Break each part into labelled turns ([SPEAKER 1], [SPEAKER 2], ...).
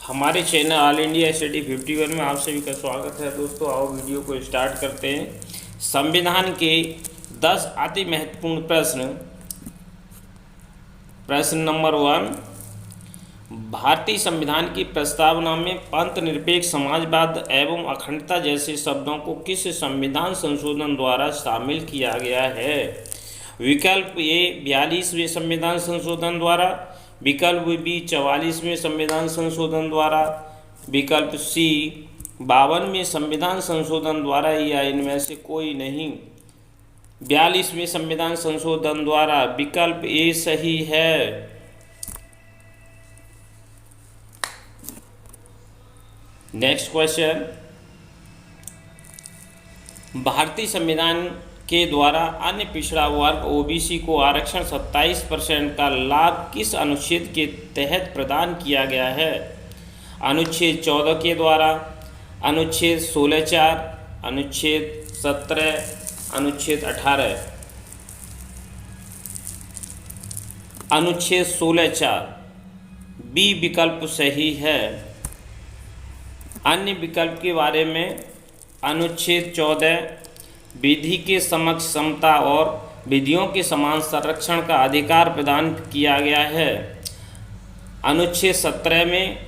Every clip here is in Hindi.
[SPEAKER 1] हमारे चैनल ऑल इंडिया स्टडी 51 में आप सभी का स्वागत है। दोस्तों आओ वीडियो को स्टार्ट करते हैं। संविधान के 10 अति महत्वपूर्ण प्रश्न। प्रश्न नंबर 1, भारतीय संविधान की प्रस्तावना में पंथ निरपेक्ष समाजवाद एवं अखंडता जैसे शब्दों को किस संविधान संशोधन द्वारा शामिल किया गया है? विकल्प ए 42वें संविधान संशोधन द्वारा, विकल्प बी 44वें संविधान संशोधन द्वारा, विकल्प सी 52वें संविधान संशोधन द्वारा या इनमें से कोई नहीं। 42वें संविधान संशोधन द्वारा विकल्प ए सही है। नेक्स्ट क्वेश्चन, भारतीय संविधान के द्वारा अन्य पिछड़ा वर्ग ओबीसी को आरक्षण 27% का लाभ किस अनुच्छेद के तहत प्रदान किया गया है? अनुच्छेद 14 के द्वारा, अनुच्छेद 16(4), अनुच्छेद 17, अनुच्छेद 18। अनुच्छेद 16(4) बी विकल्प सही है। अन्य विकल्प के बारे में, अनुच्छेद 14 विधि के समक्ष समता और विधियों के समान संरक्षण का अधिकार प्रदान किया गया है। अनुच्छेद 17 में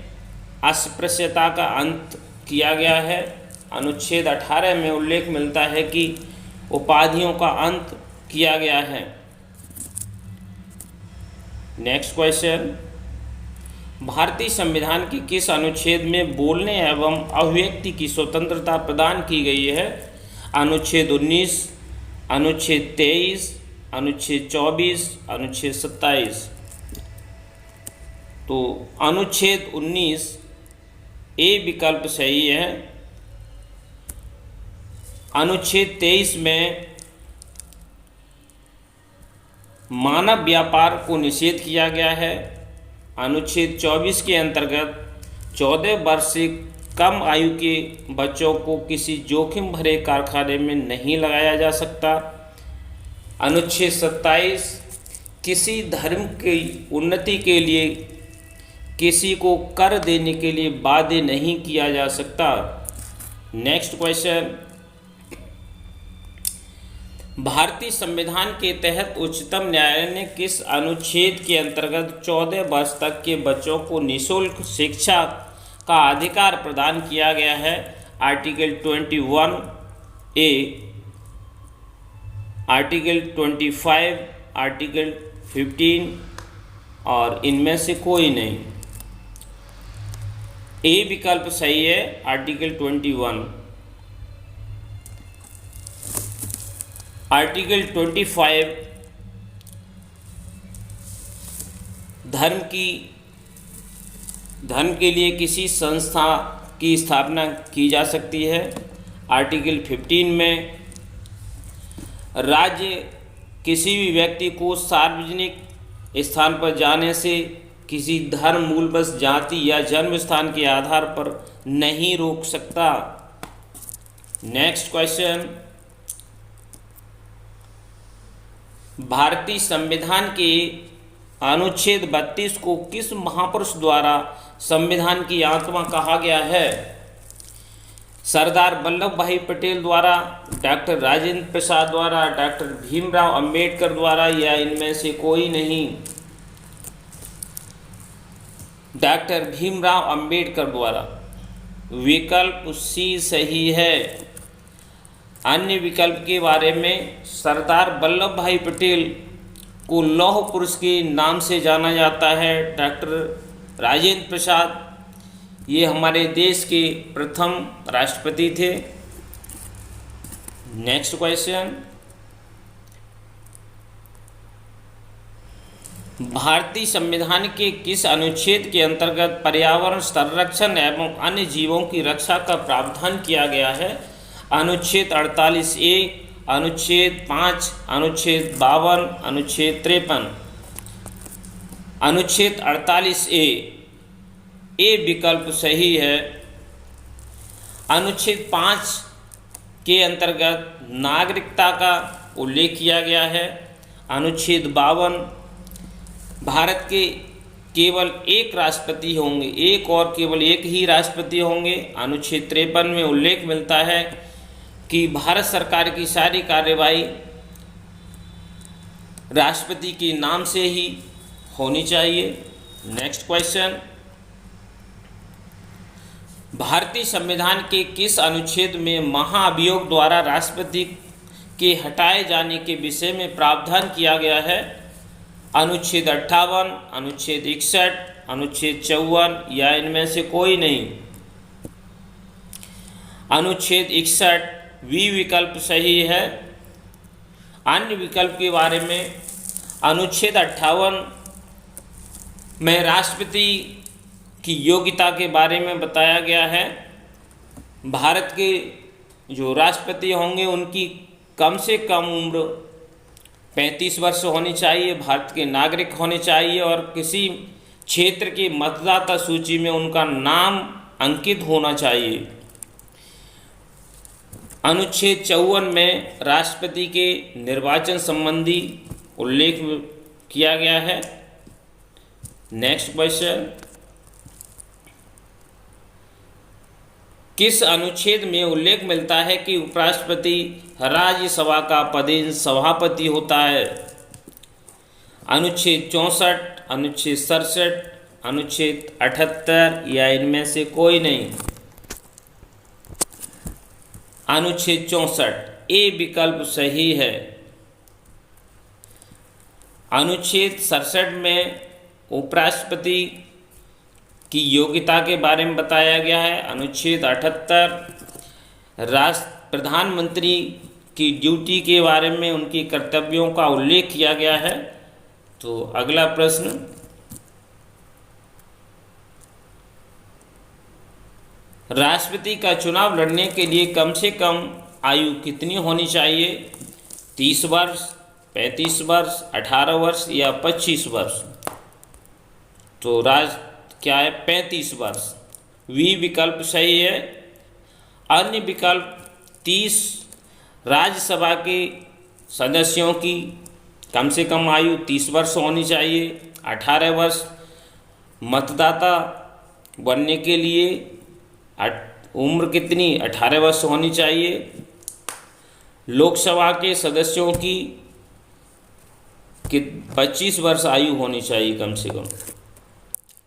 [SPEAKER 1] अस्पृश्यता का अंत किया गया है। अनुच्छेद 18 में उल्लेख मिलता है कि उपाधियों का अंत किया गया है। नेक्स्ट क्वेश्चन, भारतीय संविधान के किस अनुच्छेद में बोलने एवं अभिव्यक्ति की स्वतंत्रता प्रदान की गई है? अनुच्छेद 19, अनुच्छेद 23, अनुच्छेद 24, अनुच्छेद 27। तो अनुच्छेद 19 ए विकल्प सही है। अनुच्छेद 23 में मानव व्यापार को निषेध किया गया है। अनुच्छेद 24 के अंतर्गत 14 वर्ष से कम आयु के बच्चों को किसी जोखिम भरे कारखाने में नहीं लगाया जा सकता। अनुच्छेद 27 किसी धर्म की उन्नति के लिए किसी को कर देने के लिए बाध्य नहीं किया जा सकता। नेक्स्ट क्वेश्चन, भारतीय संविधान के तहत उच्चतम न्यायालय ने किस अनुच्छेद के अंतर्गत 14 वर्ष तक के बच्चों को निःशुल्क शिक्षा का अधिकार प्रदान किया गया है? आर्टिकल 21A, आर्टिकल 25, आर्टिकल 15 और इनमें से कोई नहीं। ए विकल्प सही है, आर्टिकल 21। आर्टिकल 25 धर्म के लिए किसी संस्था की स्थापना की जा सकती है। आर्टिकल 15 में राज्य किसी भी व्यक्ति को सार्वजनिक स्थान पर जाने से किसी धर्म मूलवश जाति या जन्म स्थान के आधार पर नहीं रोक सकता। नेक्स्ट क्वेश्चन, भारतीय संविधान के अनुच्छेद 32 को किस महापुरुष द्वारा संविधान की आत्मा कहा गया है? सरदार वल्लभ भाई पटेल द्वारा, डॉक्टर राजेंद्र प्रसाद द्वारा, डॉक्टर भीमराव अंबेडकर द्वारा या इनमें से कोई नहीं। डॉक्टर भीमराव अंबेडकर द्वारा, विकल्प सी सही है। अन्य विकल्प के बारे में, सरदार वल्लभ भाई पटेल को लौह पुरुष के नाम से जाना जाता है। डॉक्टर राजेंद्र प्रसाद ये हमारे देश के प्रथम राष्ट्रपति थे। नेक्स्ट क्वेश्चन, भारतीय संविधान के किस अनुच्छेद के अंतर्गत पर्यावरण संरक्षण एवं अन्य जीवों की रक्षा का प्रावधान किया गया है? अनुच्छेद 48A, अनुच्छेद 5, अनुच्छेद 52, अनुच्छेद 53। अनुच्छेद 48A ए विकल्प सही है। अनुच्छेद 5 के अंतर्गत नागरिकता का उल्लेख किया गया है। अनुच्छेद 52 भारत केवल एक राष्ट्रपति होंगे, एक और केवल एक ही राष्ट्रपति होंगे। अनुच्छेद 53 में उल्लेख मिलता है कि भारत सरकार की सारी कार्यवाही राष्ट्रपति के नाम से ही होनी चाहिए। नेक्स्ट क्वेश्चन, भारतीय संविधान के किस अनुच्छेद में महाभियोग द्वारा राष्ट्रपति के हटाए जाने के विषय में प्रावधान किया गया है? अनुच्छेद 58, अनुच्छेद 61, अनुच्छेद 54 या इनमें से कोई नहीं? अनुच्छेद 61 बी विकल्प सही है। अन्य विकल्प के बारे में, अनुच्छेद 58 में राष्ट्रपति की योग्यता के बारे में बताया गया है। भारत के जो राष्ट्रपति होंगे उनकी कम से कम उम्र 35 वर्ष होनी चाहिए, भारत के नागरिक होने चाहिए और किसी क्षेत्र की मतदाता सूची में उनका नाम अंकित होना चाहिए। अनुच्छेद 54 में राष्ट्रपति के निर्वाचन संबंधी उल्लेख किया गया है। नेक्स्ट क्वेश्चन, किस अनुच्छेद में उल्लेख मिलता है कि उपराष्ट्रपति राज्यसभा का पदेन सभापति होता है? अनुच्छेद 64, अनुच्छेद 67, अनुच्छेद 78 या इनमें से कोई नहीं? अनुच्छेद 64 ए विकल्प सही है। अनुच्छेद 67 में उपराष्ट्रपति की योग्यता के बारे में बताया गया है। अनुच्छेद 78 प्रधानमंत्री की ड्यूटी के बारे में, उनकी कर्तव्यों का उल्लेख किया गया है। तो अगला प्रश्न, राष्ट्रपति का चुनाव लड़ने के लिए कम से कम आयु कितनी होनी चाहिए? 30 वर्ष, 35 वर्ष, 18 वर्ष या 25 वर्ष? तो क्या है? 35 वर्ष। वी विकल्प सही है। अन्य विकल्प 30 राज्यसभा के सदस्यों की कम से कम आयु 30 वर्ष होनी चाहिए। 18 वर्ष मतदाता बनने के लिए उम्र कितनी? 18 वर्ष होनी चाहिए। लोकसभा के सदस्यों की 25 वर्ष आयु होनी चाहिए कम से कम।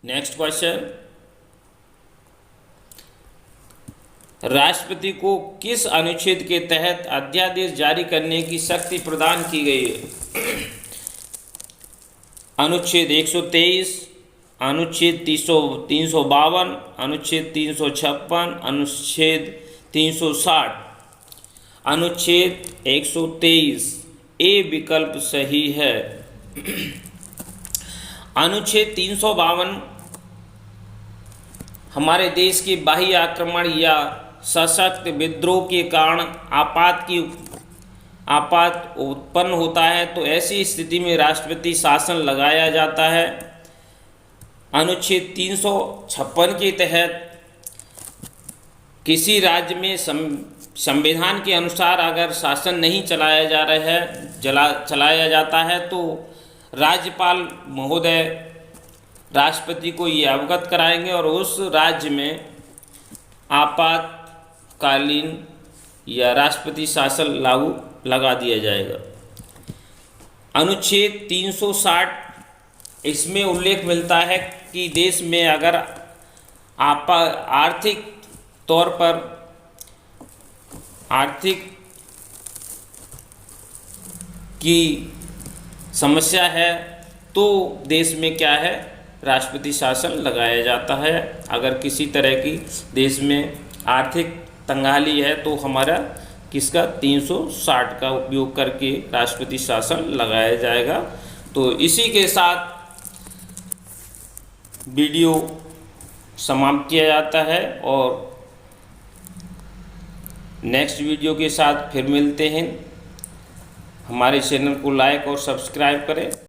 [SPEAKER 1] नेक्स्ट क्वेश्चन, राष्ट्रपति को किस अनुच्छेद के तहत अध्यादेश जारी करने की शक्ति प्रदान की गई है? अनुच्छेद 123, अनुच्छेद 352, अनुच्छेद 356, अनुच्छेद 360, अनुच्छेद 123 ए विकल्प सही है। अनुच्छेद 352 हमारे देश के बाह्य आक्रमण या सशक्त विद्रोह के कारण आपात उत्पन्न होता है, तो ऐसी स्थिति में राष्ट्रपति शासन लगाया जाता है। अनुच्छेद 356 के तहत किसी राज्य में संविधान के अनुसार अगर शासन नहीं चलाया जाता है तो राज्यपाल महोदय राष्ट्रपति को ये अवगत कराएंगे और उस राज्य में आपातकालीन या राष्ट्रपति शासन लगा दिया जाएगा। अनुच्छेद 360 इसमें उल्लेख मिलता है कि देश में अगर आर्थिक तौर पर आर्थिक की समस्या है तो देश में क्या है? राष्ट्रपति शासन लगाया जाता है। अगर किसी तरह की देश में आर्थिक तंगाली है तो हमारा किसका 360 का उपयोग करके राष्ट्रपति शासन लगाया जाएगा। तो इसी के साथ वीडियो समाप्त किया जाता है और नेक्स्ट वीडियो के साथ फिर मिलते हैं। हमारे चैनल को लाइक और सब्सक्राइब करें।